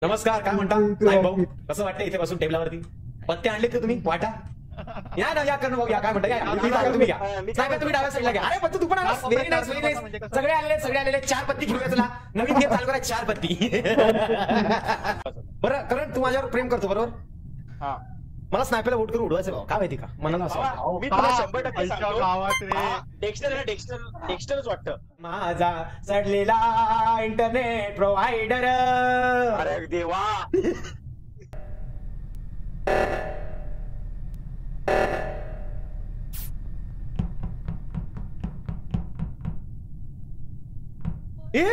नमस्कार, काय म्हणता साहेब भाऊ? कसं वाटतं इथे बसून टेबलावरती? पत्ते आणलेत का तुम्ही? वाटा या ना, या कर्ण भाऊ या. काय म्हणता? या तुम्ही घ्या. साहेब तुम्ही डाव्या साईडला घ्या. अरे पत्ते तू पण आलास. Very nice, very nice. सगळे आलेले 4 पत्ती घेऊया तुला. नवीन गेम चालू करा, 4 पत्ती. बरं करण, तू माझ्यावर प्रेम करतो बरोबर? हा. मला स्नायपरला वोट करून उडवायचं भाऊ. काय माहिती का, मनाला असं वाटतं. मी तुला 100% सांगतो, डेक्स्टरच वाटतं. माझा सडलेला इंटरनेट प्रोव्हायडर. अरे देवा. ए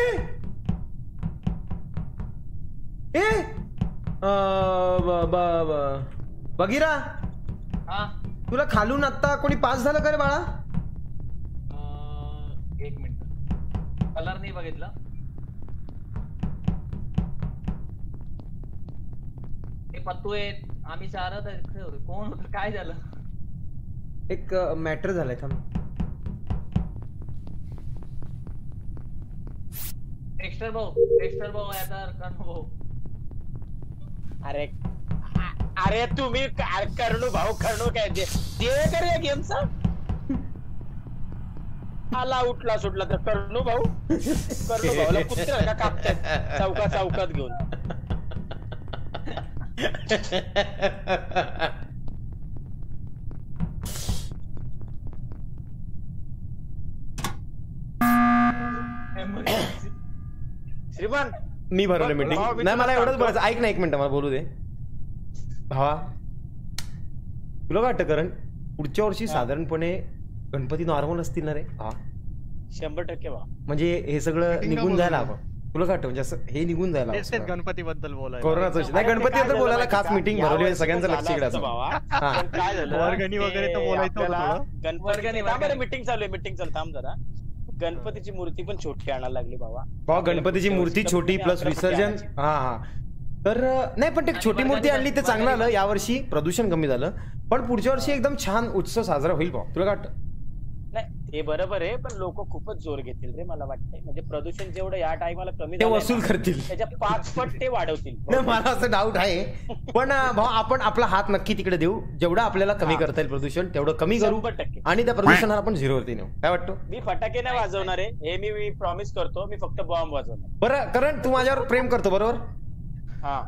ए बघिरा, तुला खालून आता कोणी पास झालं का रे बाळा? 1 मिनिट, कलर नाही बघितला. हे पत्तू आहेत, आम्ही 4 कोण होत, काय झालं? एक मॅटर झालाय थांब. डेक्स्टर भाऊ याचा कर्ण भाऊ. अरे तुम्ही करणू भाऊ काय दे करे गेमचा. आला उठला सुटला तर करणू भाऊला कुत्र्याला कापतात चौकात घेऊन. श्रीमान मी भरवलं मीटिंग. नाही मला एवढंच बोलायचं. ऐक ना 1 मिनिट, मला बोलू दे भावा. तुला काय वाटतं करण, पुढच्या वर्षी साधारणपणे गणपती नॉर्मल असतील ना रे? हा 100% वा. म्हणजे हे सगळं निघून जायला हवं. तुला काय वाटतं म्हणजे असं हे निघून जायला हवं? गणपती बद्दल बोलायला, कोरोनाचं नाही, गणपती बद्दल बोलायला खास मीटिंग भरवली, सगळ्यांचं लक्ष इकडे असं. काय झालं, वर्गणी वगैरे तर बोलायचं. गणपती मीटिंग चालू आहे, थांब जरा. गणपतीची मूर्ती पण छोटी आणायला लागली बाबा. गणपतीची मूर्ती छोटी प्लस विसर्जन. हा तर नाही, पण ते छोटी मूर्ती आणली ते चांगलं आलं. यावर्षी प्रदूषण कमी झालं, पण पुढच्या वर्षी एकदम छान उत्सव साजरा होईल भाऊ. तुला काय वाटतं? नाही ते बरोबर आहे, पण लोक खूपच जोर घेतील रे मला वाटतंय. म्हणजे प्रदूषण जेवढं या टाइमला कमी ते वसूल करतील, त्याच्या 5 पट ते वाढवतील. मला असं डाऊट आहे. पण भाऊ आपण आपला हात नक्की तिकडे देऊ. जेवढं आपल्याला कमी करता येईल प्रदूषण तेवढं कमी करू, आणि त्या प्रदूषणाला आपण 0 वरती नेऊ. काय वाटतं? मी फटाके नाही वाजवणार आहे, हे मी प्रॉमिस करतो. मी फक्त बॉम्ब वाजवणार. बरं करण, तू माझ्यावर प्रेम करतो बरोबर? हा.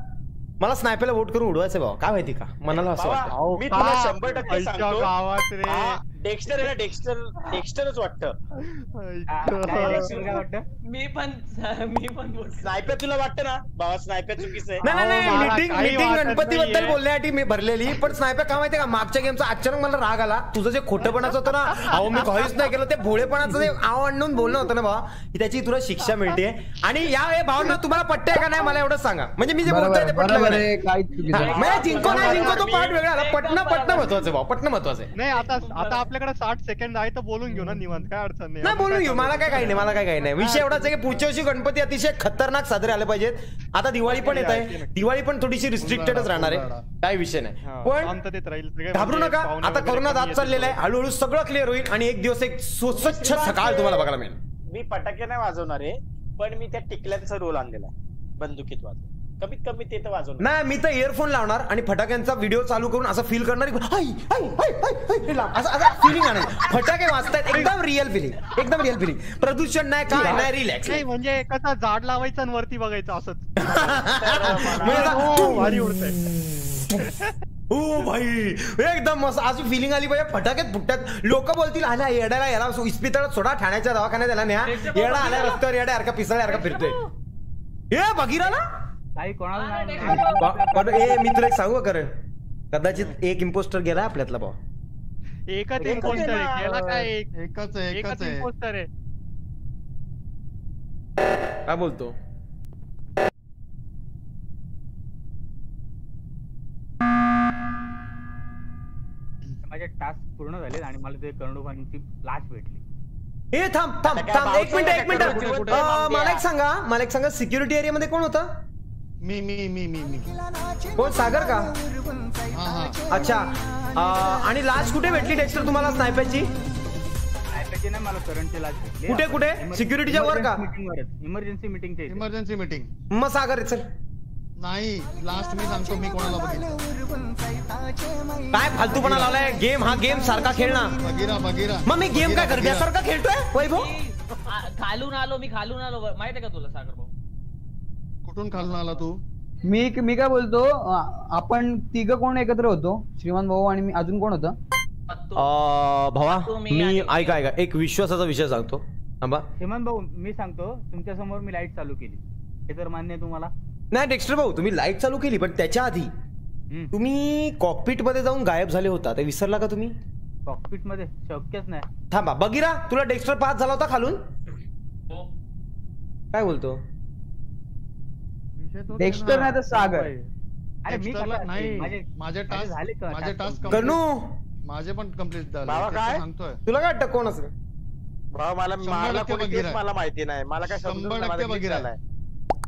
मला स्नायपरला वोट करून उडवायचं भाऊ. काय माहिती का, मनाला असं वाटतं. मी तुला 100% सांगतो, डेक्स्टरच वाटतं. मी पण स्नायपर तुला वाटतं ना बाबा? स्नायपर चुकीचं आहे. नाही, मीटिंग गणपती बद्दल बोलण्यासाठी मी भरलेली, पण स्नायपर काय माहितीये का, मागच्या गेमचा अचानक मला राग आला. तुझं जे खोटंपणाचं होतं ना, अहो मी काहीच नाही केलं, ते भोळेपणाचं जे आव आणून बोलणं होतं ना भावा, की त्याची तुला शिक्षा मिळते. आणि या भावना तुम्हाला पटतंय का नाही मला एवढंच सांगा. म्हणजे मी जे बोलतोय ते पटलं का नाही? जिंको नाही जिंको तो पार्ट वेगळा आला. पटणं महत्वाचं भाऊ, पटणं महत्वाचं आहे. नाही आता आपल्याकडे 60 सेकंड आहे तर बोलून घेऊ ना निवांत, काय अडचण नाही. बोलून घेऊ, मला काय काही नाही. विषय एवढाच आहे की पुढच्या वर्षी गणपती अतिशय खतरनाक साजरे आले पाहिजेत. आता दिवाळी पण येत आहे, दिवाळी पण थोडीशी रिस्ट्रिक्टेडच राहणार आहे, काही विषय नाही. पण घाबरू नका, आता कोरोना जात चाललेला आहे, हळूहळू सगळं क्लिअर होईल आणि एक दिवस एक स्वच्छ सकाळ तुम्हाला बघायला मिळेल. मी फटाके नाही वाजवणार आहे, पण मी त्या टिकल्यांचा रोल आणलेला आहे, बंदुकीत वाजव. कमीत कमी ते तर वाजवणार नाही. मी तर इयरफोन लावणार आणि फटाक्यांचा व्हिडिओ चालू करून असं फील करणार, असं फिलिंग आणणार. फटाके वाजतायत, एकदम रिअल फिलिंग. प्रदूषण नाही, काय नाही, रिलॅक्स. म्हणजे कसं झाड लावायचं आणि वरती बघायचं असंच. भारी उडतंय. हो भाई, एकदम मस्त अशी फिलिंग आली पाहिजे. फटाक्यात फुटतात, लोक बोलतील आला येड्याला, याला इस्पितळात सोडा, ठाण्याच्या दवाखान्यात याला न्या, येडा आल्या रस्त्यावर येड्यासारखा पिसळ्यासारखा फिरतोय. हे बघिरा ना, काही कोणाला मी तुला एक सांगू कर, कदाचित एक इम्पोस्टर गेला आपल्यातला भाऊ. एकच इम्पोस्टर आहे, गेला काय? एकच इम्पोस्टर आहे. काय बोलतो? माझे टास्क पूर्ण झाले आणि मला ते कर्णुभाईंची लाच भेटली. हे थांब एक मिनिट. मला एक सांगा सिक्युरिटी एरियामध्ये कोण होता? मी कोण? सागर का? अच्छा. आणि लास्ट कुठे भेटली डेक्स्टर तुम्हाला स्नायपरची? स्नायपरची नाही, मला करंटची लास्ट भेटली. कुठे सिक्युरिटीच्या वर का? Emergency meeting. Emergency meeting. मग सागर चल नाही लास्ट मी सांगतो मी कोणाला बघितलं. काय फालतूपणा लावलाय. गेम हा गेम सारखा खेळ ना. बघिरा मग मी गेम काय करण्यासारखा खेळतोय वैभव. खालून आलो माहितीये का तुला सागर भाऊ. कुठून खालून आला तू. मी काय बोलतो आपण तिघ कोण एकत्र होतो. श्रीमान भाऊ आणि मी. अजून कोण होतं. भावा मी ऐका एक विश्वासाचा विषय सांगतो. श्रीमान भाऊ मी सांगतो तुमच्या समोर मी लाईट चालू केली हे तर मान्य आहे तुम्हाला. नाही डेक्स्टर भाऊ तुम्ही लाईट चालू केली पण त्याच्या आधी तुम्ही कॉकपिट मध्ये जाऊन गायब झाले होता. ते विसरला का तुम्ही. कॉकपिट मध्ये शक्यच नाही. थांबा बघिरा तुला डेक्स्टर पास झाला होता खालून. काय बोलतो डेक्स्टर नाही तर सागर. अरे मी नाही माझे टास्क करणू माझे पण कम्प्लीट झाले. सांगतोय तुला काय वाटतं कोण असेल. मला माहिती नाही. मला काय 100% बघिरा आहे.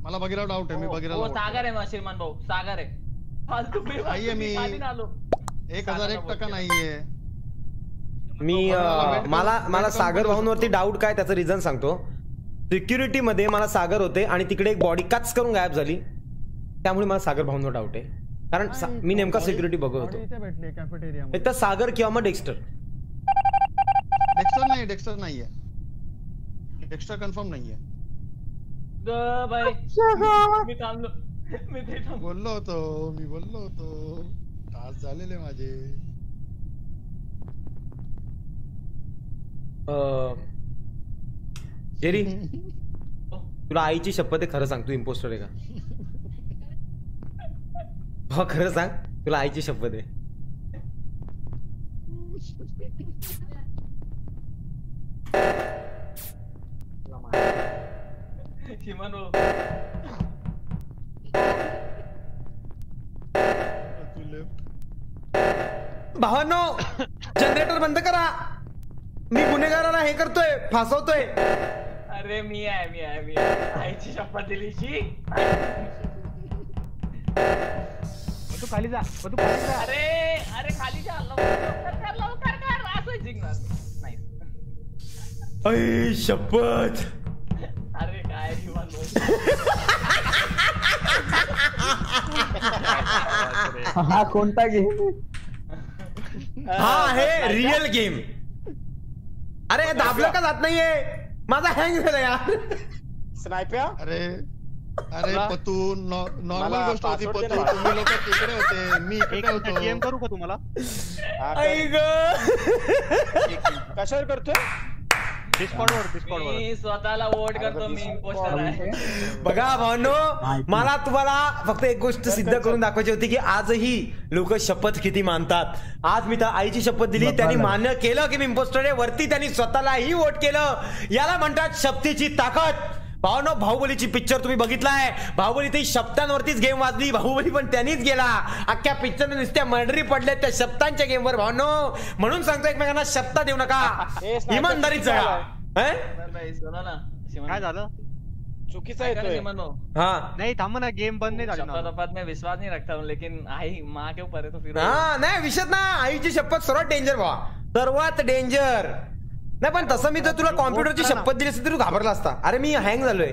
मला बघिरा डाऊट आहे. मी बघिरा सागर आहे श्रीमान भाऊ. सागर आहे. नाहीये मी 1001% नाहीये मी. मला सागर भाऊंवरती डाऊट काय त्याचं रिझन सांगतो. सिक्युरिटी मध्ये मला सागर होते आणि तिकडे एक बॉडी कच करून गायब झाली त्यामुळे मला सागर भाऊंवर डाऊट आहे. कारण मी नेमका सिक्युरिटी बघत होतो. एक तर सागर किंवा मग डेक्स्टर. डेक्स्टर नाहीये. डेक्स्टर कन्फर्म नाहीये. मी बोललो होतो तास झालेले माझे. जेरी तुला आईची शपथ आहे खरं सांग तू इम्पोस्टर आहे का. हो खरं सांग तुला आईची शपथ आहे. भावांनो जनरेटर बंद करा. मी गुन्हेगाराला हे करतोय फासवतोय. अरे मी आहे आईची शपथ दिली शी. तू खाली जा. अरे खाली जा. लवकर असं जिंकणार नाही. आई शपथ. अरे काय हा कोणता गेम. हा आहे रिअल गेम. अरे दाबलं का जात नाहीये. माझा हँग झाला यार. स्नायपर. अरे पतू नॉर्मल गोष्ट होती. पतू तुम्ही लोक तिकडे होते मी इकडे होतो. गेम करू का तुम्हाला. कशावर करतोय. डिस्कॉर्ड वर मी स्वतःला वोट करतो. मी इम्पोस्टर आहे. बघा भावनो मला तुम्हाला फक्त एक गोष्ट सिद्ध करून दाखवायची होती की आजही लोक शपथ किती मानतात. आज मी त्या आईची शपथ दिली त्यांनी मान्य केलं की मी इम्पोस्टर आहे. वरती त्यांनी स्वतःलाही वोट केलं. याला म्हणतात शक्तीची ताकद. भावनो बाहुबलीची पिक्चर तुम्ही बघितलाय. बाहुबली शब्दांवरतीच गेम वाजली. बाहुबली पण त्यांनीच गेला. अख्ख्या पिक्चरने नुसत्या मर्डरी पडले त्या शब्दांच्या गेमवर. भावनो म्हणून सांगतो एकमेकांना शब्द देऊ नका. इमानदारीच जगा. काय झालं. चुकीचा येतोय. हाँ नहीं थांब ना गेम बंद नहीं झाली ना. शपथ में विश्वास नहीं रखता हूँ लेकिन आई माँ के ऊपर है तो फिर. हाँ नाही विषय ना आईची शपथ सर्वात डेंजर भावा. सर्वात डेंजर. नाही पण तसं मी तर तुला कॉम्प्युटरची शपथ दिली असती तरी तू घाबरला असता. अरे मी हँग झालोय.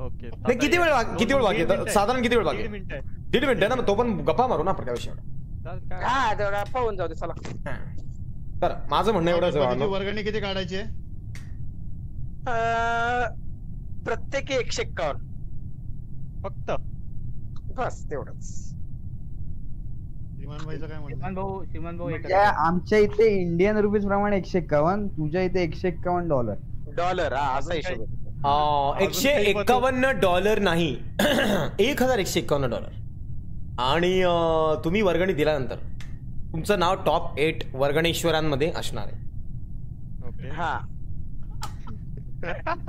ओके नाही किती वेळ बाकी साधारण किती वेळ बाकी. 1.5 मिनिट ना. तो पण गप्पा मारू ना आपण काय विषय. पाहून जाऊ दे चला. तर माझं म्हणणं एवढंच. वर्गणी किती काढायची. प्रत्येकी 151 फक्त बस तेवढंच. श्रीमान भाऊ आमच्या इथे इंडियन रुपीज प्रमाणे 151. तुझ्या इथे $151. हा असा हिशोब. $151 नाही $1151. आणि तुम्ही वर्गणी दिल्यानंतर तुमचं नाव टॉप 8 वर्गणेश्वरांमध्ये असणार आहे. हा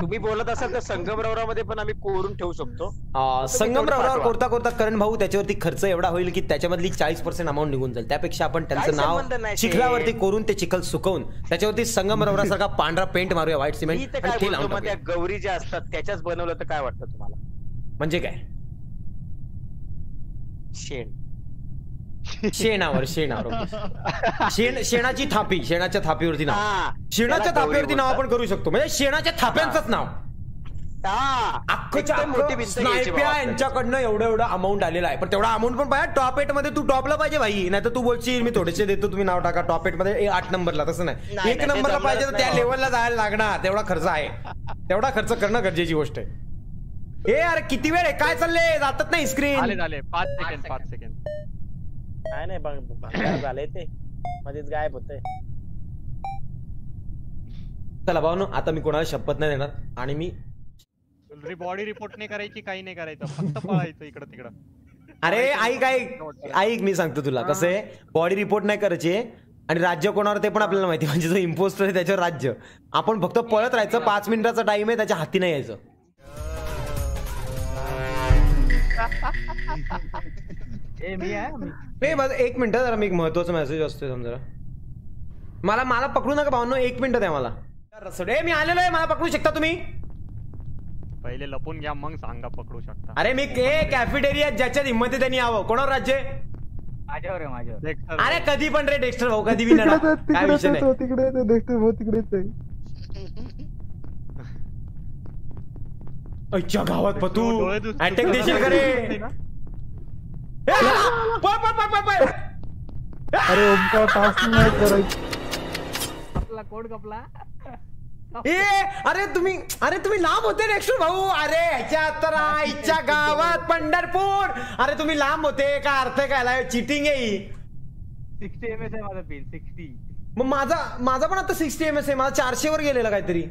तुम्ही बोलत असाल तर संगमरवरामध्ये पण आम्ही कोरून ठेवू शकतो. संगमरवरावर कोरता कोरता करण भाऊ त्याच्यावरती खर्च एवढा होईल की त्याच्यामधली 40% अमाऊंट निघून जाईल. त्यापेक्षा आपण त्यांचं नाव चिखलावरती कोरून ते चिखल सुकवून त्याच्यावरती संगमरवरासारखा पांढरा पेंट मारूया व्हाईट सिमेंट. त्या गौरी ज्या असतात त्याच्याच बनवलं तर काय वाटतं तुम्हाला. म्हणजे काय. शेण. शेणावर शेणाची थापी. शेणाच्या थापीवरती नाव. शेणाच्या थापीवरती नाव आपण करू शकतो. म्हणजे शेणाच्या थाप्यांचंच नाव. स्नायप्या यांच्याकडनं एवढं अमाऊंट आलेला आहे, पण तेवढा अमाऊंट पण पाहिजे टॉप 8 मध्ये तू टॉपला पाहिजे भाई, नाही तर तू बोलशील मी थोडेसे देतो तुम्ही नाव टाका टॉप 8 मध्ये 8 नंबरला, तसं नाही 1 नंबरला पाहिजे तर त्या लेवलला जायला लागणार, तेवढा खर्च आहे, तेवढा खर्च करणं गरजेची गोष्ट आहे. ए अरे किती वेळ आहे, काय चाललंय, जातात नाही स्क्रीन. झाले 5 सेकंड काय नाही झालंय ते मध्येच गायब होतंय. चला भाऊ आता मी कोणाला शपथ नाही देणार आणि मी बॉडी रिपोर्ट नाही करायची, काही नाही करायचं, फक्त पळायचं इकडं तिकडं. अरे ऐक मी सांगतो तुला कसं आहे, बॉडी रिपोर्ट नाही करायचे आणि राज्य कोणावर ते पण आपल्याला माहिती, म्हणजे जो इम्पोस्टर आहे त्याच्यावर राज्य, आपण फक्त पळत राहायचं, 5 मिनिटाचा टाइम आहे, त्याच्या हाती नाही यायचं. बस 1 मिनिट जरा, मी एक महत्वाचा मेसेज असतोय समजा, मला पकडू नका भावनो, 1 मिनिट द्या मला. मी आलेलो आहे, मला पकडू शकता तुम्ही, पहिले लपून घ्या मग सांगा पकडू शकता. अरे मी कॅफेटेरिया ज्याच्या हिंमती त्यांनी यावं, कोणावर राज्य माझ्यावर आहे माझ्यावर. अरे कधी पण रे डेक्स्टर भाऊ, कधी बी काय विषय नाही. अच्छा गावात पतू अटॅक देशील का रे? अरे ओमकार टास्क नाही करायचं. कपला कोड कपला. अरे तुम्ही लांब होते डेक्स्टर भाऊ, अरे ह्याच्या तर आईच्या गावात पंढरपूर, अरे तुम्ही लांब होते, काय अर्थ काय चिटिंग आहे ही. 60 ms आहे माझा पिन 60. मग माझा पण आता 60 ms आहे, माझा 400 वर गेलेला काहीतरी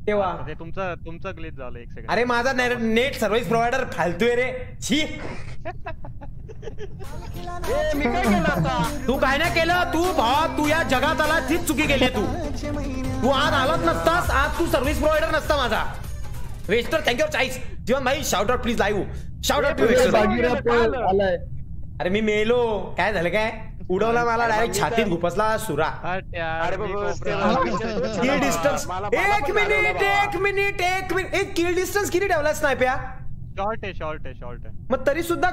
तेव्हा. ते तुमचं ग्लिच झालं 1 सेकंड. अरे माझा नेट सर्व्हिस प्रोव्हायडर फालतूय रे, छी. मी काय केलं आता? तू काय नाही केलं, तू या जगात आला तीच चुकी केली तू आज आलाच नसतास, आज तू सर्व्हिस प्रोव्हायडर नसता माझा. वेस्टर थँक्यू चाईस जीवन भाई, shout out please live, shout out to वेस्टर. अरे मी मेलो, काय झालं काय, उडवला मला डायरेक्ट छातीत घुपसला सुरा. किल डिस्टन्स 1 मिनिट किल डिस्टन्स किती ठेवला स्नायप्या? शॉर्ट आहे. मग तरी सुद्धा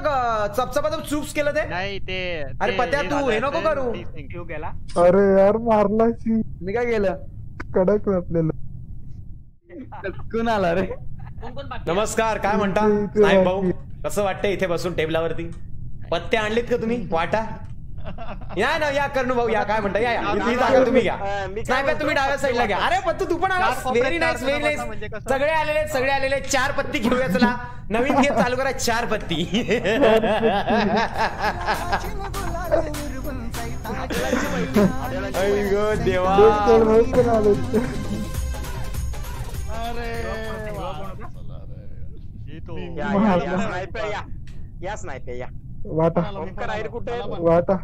चपचपाचप चूप्स केलं ते नाही ते. अरे पत्या तू हे नको करू. क्यू गेला. अरे यार मारलाची, मी काय केलं, कडक आपल्याला कोण आला रे. नमस्कार, काय म्हणता साहेब भाऊ, कसं वाटतंय इथे बसून टेबलावरती? पत्ते आणलेत का तुम्ही? वाटा या ना, या करणू भाऊ या, काय म्हणता, या ही जागा तुम्ही घ्या. नाही तुम्ही डाव्या साईडला घ्या. अरे पत्तू तू पण आलास, व्हेरी नाईस व्हेरी नाईस. सगळे आलेले 4 पत्ती घेऊया, चला नवीन गेम चालू करा, 4 पत्ती. देवा या स्नायप्या या वाटा कुठे वाटा,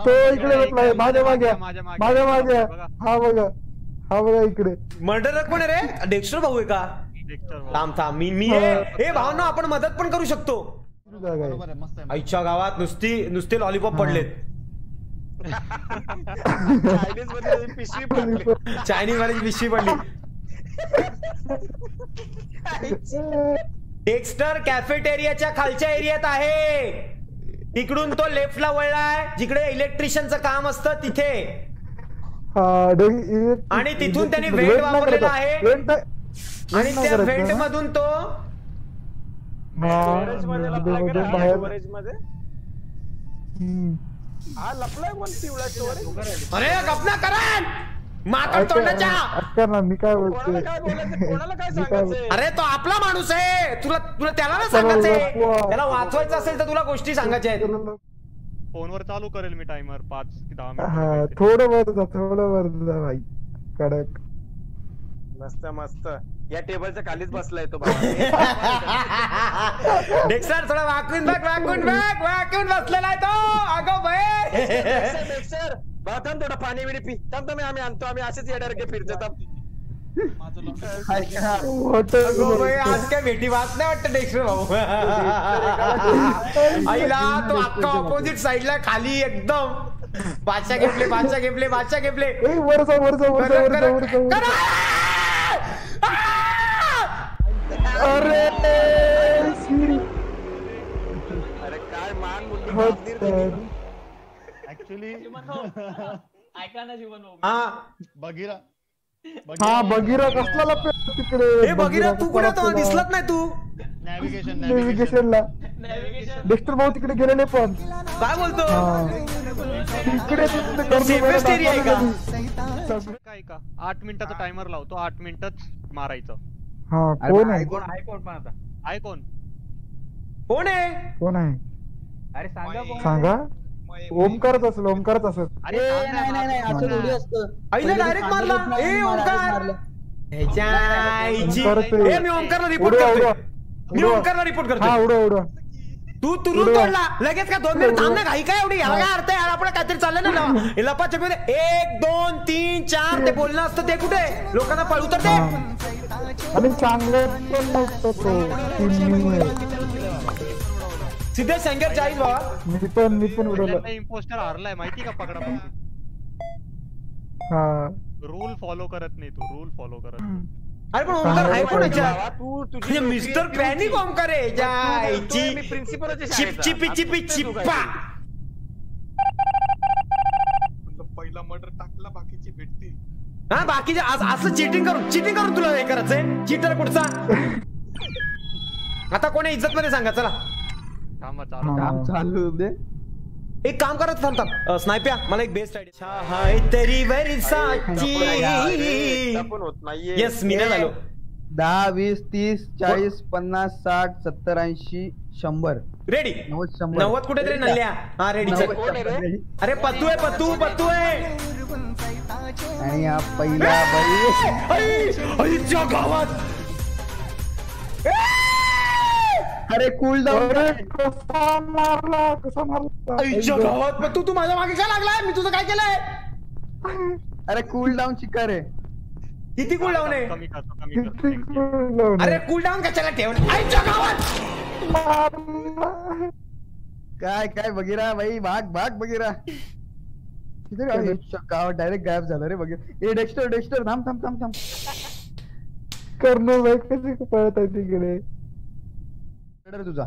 तो इकडे बसलाय माझ्या मागे. हा बघा इकडे. मर्डर कोण आहे रे? डेक्स्टर भाऊ आहे का? थांब मी हे भावना, आपण मदत पण करू शकतो. आईच्या गावात नुसते लॉलीपॉप पडलेत. चायनीज वाली पिशवी पडली. डेक्स्टर कॅफेटेरियाच्या खालच्या एरियात आहे, तिकडून तो लेफ्टला वळलाय, जिकडे इलेक्ट्रिशियनचं काम असतं तिथे, आणि तिथून त्यांनी वेल्ड वापरलेला आहे, आणि त्या वेल्ड मधून तो अरे गपना करा माकड तोंडाच्या. मी काय बोलतोय, अरे तो आपला माणूस आहे, तुला त्याला ना सांगायचंय, त्याला वाचवायचं असेल तर तुला गोष्टी सांगायच्या आहेत. फोनवर चालू करेल मी टाइमर 5 की 10 मिनिट. थोडं वर जा भाई, कडक मस्त. या टेबलच्या खालीच बसलाय तो. डेक्स्टर थोडा वाकून बसलेला आहे तो. अगो भाई थांब, थोडं पाणी बिणी पी. थांब आम्ही आणतो, आम्ही असेच येड्यासारखे फिरतो. आज काय भेटी वाच नाही वाटतं डेक्स्टर भाऊ. आईला तो अख्खा ऑपोजिट साइडला खाली एकदम बादशाह घेतले. अरे काय मान ऍक्च्युली ऐका ना जीवन बघिरा हा बघिरा कसला लपला तिकडे. हे बघिरा तू कुठे होता? दिसलत नाही तू. नेव्हिगेशनला डेस्टर भाऊ तिकडे गेलेले पण. काय बोलतो? तिकडे सेफेस्ट एरिया आहे का? काय का 8 मिनिटाचा टायमर लावतो, 8 मिनिटच मारायचं. हा कोण आहे? कोण आहे कोण पण आता? आहे कोण? कोण आहे? कोण आहे अरे सांगा कोण? सांगा. ओमकारच असेल, ओमकारच असेल. अरे नाही असं थोडी असतं. आईला डायरेक्ट मारला. ए ओमकार. ह्याच्या आईची. ओमकारचं- ए मी ओमकारला रिपोर्ट करतोय. मी ओमकारला रिपोर्ट हा करतोय. उडवा उडवा. तू तुरून तोडला लगेच का 2 मिनिट थांब ना. घाई काय एवढी? याला काय अर्थ आहे? आपण काहीतरी चाललंय ना लपाछपी मध्ये 1 2 3 4 ते बोलणं असतं ते कुठे? लोकांना पळू तर दे. आणि चांगलं पण नव्हतं तो. सिद्धेश संगर 40 बाबा. मी पण उडवलं. इम्पोस्टर हारलाय माहिती का पकडा. हा रूल फॉलो करत नाही तू, रूल फॉलो करत नाही. अरे पण ओमकार आहे कोण याच्यात? तू म्हणजे मिस्टर पॅनिक ओमकार आहे. जायची प्रिन्सिपल चिपचिपी चिपी चिप्पा. पहिला मर्डर टाकला, बाकीची भेटतील. हा बाकीचे असं चिटिंग करून तुला हे करायचंय. चिटर कुठचा? आता कोणी इज्जत मध्ये सांगा. चला थांबा चालू. हा. चालू दे. एक काम करत थांबतात. स्नायप्या मला एक बेस्ट आयडिया. हाय तरी वरसाची. होत नाहीये. येस मी नाही झालो. 10 20 30 40 50 60 70 80 100 रेडी 90 90 कुठे तरी नल्ल्या. हा रेडी चल. अरे पत्तू आहे पत्तू आहे. आणि हा पहिला बाई. आईच्या गावात. अरे कूल डाऊन. कसा मारला. आईच्या गावात. पण तू माझ्या मागे काय लागलाय? मी तुझं काय केलंय? अरे कूल डाऊन शिकार आहे. किती कूल डाऊन आहे? कमी करतो. अरे कूल डाऊन कशाला ठेवलं? आईच्या गावात. काय काय बघिरा भाई. भाग बघिरा. गावात डायरेक्ट गायब झाला रे बघिरा. ए डेक्स्टर थांब. करणं बाई कशी पळत आहे तिकडे. तुझा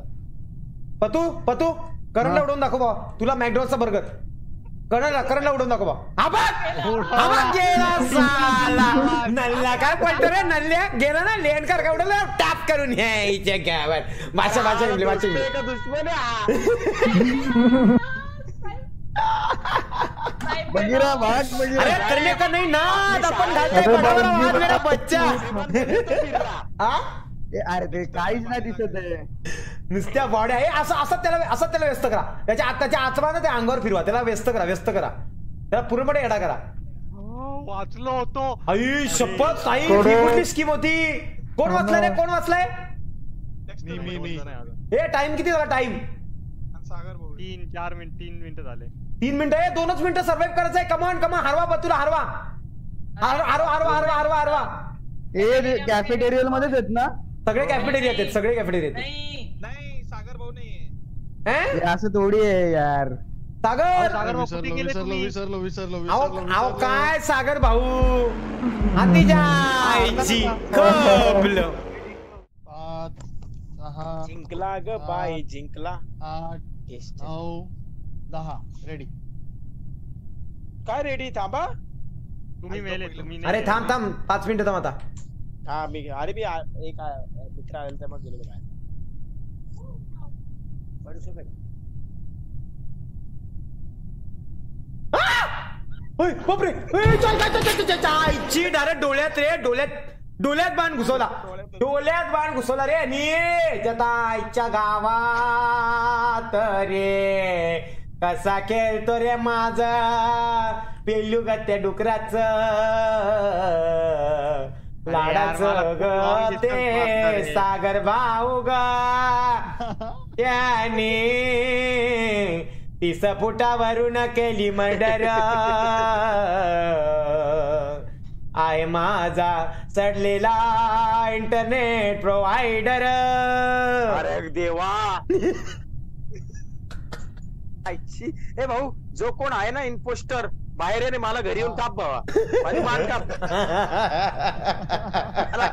पतू करणला उडवून दाखव बा. तुला मॅकडॉनल्डचा बर्गर. करणला उडवून दाखव बा. गेला साला. नल्ला काय पडतो रे? नल्ल्या गेला ना. लेंडकर का उडवलं? टॅप करून यायच्या गावात. भाषा दुश्मन आहे. बघिरा भाग बघिरा. अरे करणे का नाही ना. आपण घालतोय बडावला वाद मेरा बच्चा. अरे ते काहीच नाही दिसत आहे. नुसत्या बॉड्या आहे. असं त्याला व्यस्त करा. त्याच्या आचमा ना ते अंगावर फिरवा. त्याला व्यस्त करा. त्याला पूर्णपणे एडा करा. वाचलो होतो. आई शपथ. काही कुठली स्कीम होती? कोण वाचलाय रे? कोण वाचलाय? मी हे टाइम किती झाला? टाइम 3 मिनिटं झाले. 3 मिनिटं आहे. 2च मिनिटं सर्व्हाइव्ह करायचंय. कमान हरवा बतूला हरवा. ए कॅफेटेरियल मध्येच आहेत ना सगळे कॅफेटेरिया आहेत. नाही सागर भाऊ नाही. असं थोडी आहे यार. विसरलो. अहो काय सागर भाऊ. हातीच्या आईची कबलं. 5 6 जिंकला ग बाई जिंकला. 8 9 10 रेडी. काय रेडी? थांबा. तुम्ही मेले. तुम्ही अरे थांब 5 मिनिटं थांब आता. हा मी एक मित्र आलेला त्या मग गेलो बाहेर. बापरे. डायरेक्ट डोळ्यात बाण घुसवला रे. आणि आईच्या गावात रे कसा खेळतो रे माझा पेल्लू ग त्या डुकराच लाडाचं ग ते सागर भाऊ ग. त्याने 30 फुटावरून केली मर्डर. आहे माझा सडलेला इंटरनेट प्रोव्हायडर. अरे देवा. हे भाऊ जो कोण आहे ना इम्पोस्टर बाहेर आहे. मला घरी येऊन काप बाबा. माझी मान काप.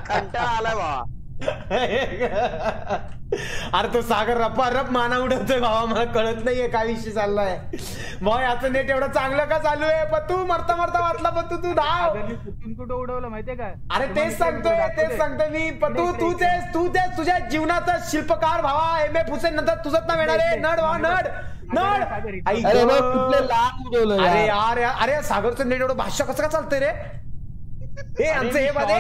कंटाळा आलाय बाबा. अरे तो सागर रप्पा माना उडवतोय बाबा. मला कळत नाहीये काय विषय चाललाय. मग याचं नेट एवढं चांगलं का चालू आहे? पतू मरता मरता वाचला पतू, तू धाव. कुठं उडवलं माहितीये का? अरे तेच सांगतोय मी. पतू तूच तुझ्या जीवनाचा शिल्पकार भावा. M.F. हुसेन नंतर तुझंच नाव येणार आहे. नड भावा नड. अरे बघ कुठलं लहान उडवलं अरे यार. यार अरे सागरचं नेट एवढं भाष्य कसं का चालतंय रे? हे आमचं हे मध्ये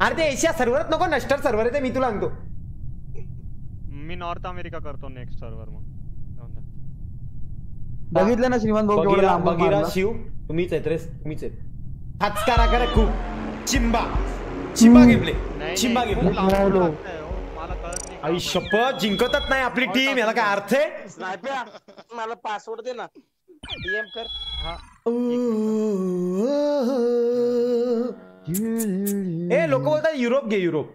अरे ते एशिया सर्व्हरच नको, नस्टर सर्व्हर आहे ते. मी तुला सांगतो मी नॉर्थ अमेरिका करतो नेक्स्ट सर्व्हर. मग बघितलं ना श्रीमंत भाऊ केवढं लांब बघिरा मारलं? शिव तुम्हीच आहेत रे, तुम्हीच आहेत. हाचकारा करा खूप. चिंबा गेमले. मला कळत नाही. आई शपथ जिंकतच नाही आपली टीम. याला काय अर्थ आहे? स्नायप्या मला पासवर्ड दे ना, डीएम कर. ए लोक बोलतात युरोप घे, युरोप.